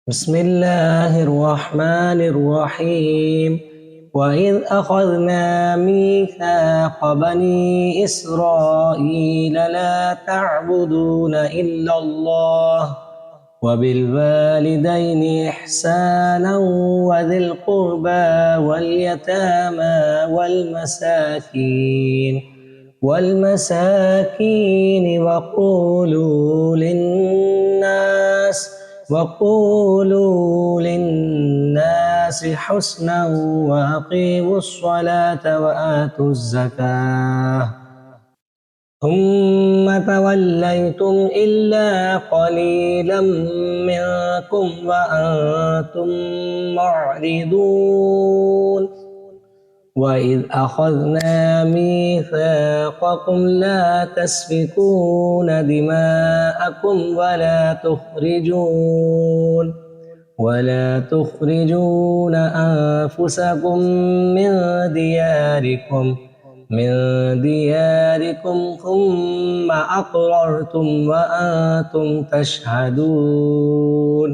بسم الله الرحمن الرحيم. وإذ أخذنا ميثاق بني إسرائيل لا تعبدون إلا الله وبالوالدين إحسانا وذي القربى واليتامى والمساكين وقولوا للناس حسنا وأقيموا الصلاة وآتوا الزكاة ثم توليتم إلا قليلا منكم وأنتم معرضون. وإذ أخذنا ميثاقكم لا تسفكون دماءكم ولا تخرجون أنفسكم من دياركم ثم أقررتم وأنتم تشهدون.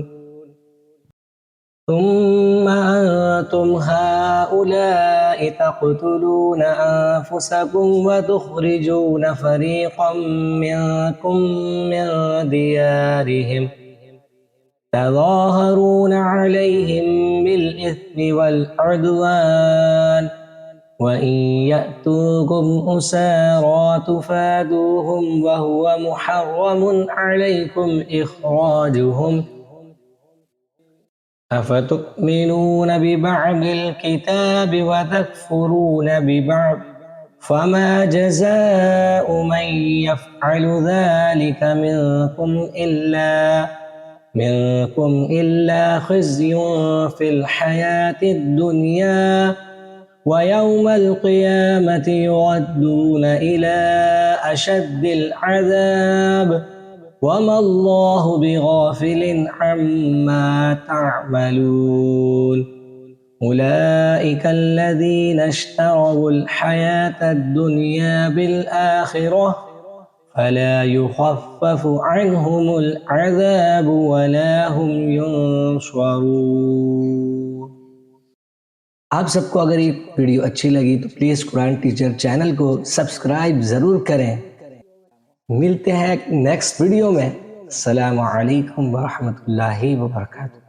ثم أنتم هؤلاء تقتلون أنفسكم وتخرجون فريقا منكم من ديارهم تظاهرون عليهم بالإثم والعدوان وإن يأتوكم أسارى تفادوهم وهو محرم عليكم إخراجهم أفتؤمنون ببعض الكتاب وتكفرون ببعض فما جزاء من يفعل ذلك منكم إلا خزي في الحياة الدنيا ويوم القيامة يردون إلى أشد العذاب وما الله بغافل عما تعملون. أولئك الذين اشتروا الحياة الدنيا بالآخرة فلا يخفف عنهم العذاب ولا هم ينصرون। आप सबको अगर ये वीडियो अच्छी लगी तो प्लीज़ कुरान टीचर चैनल को सब्सक्राइब ज़रूर करें। मिलते हैं नेक्स्ट वीडियो में। अस्सलामु अलैकुम व रहमतुल्लाहि व बरकातुहू।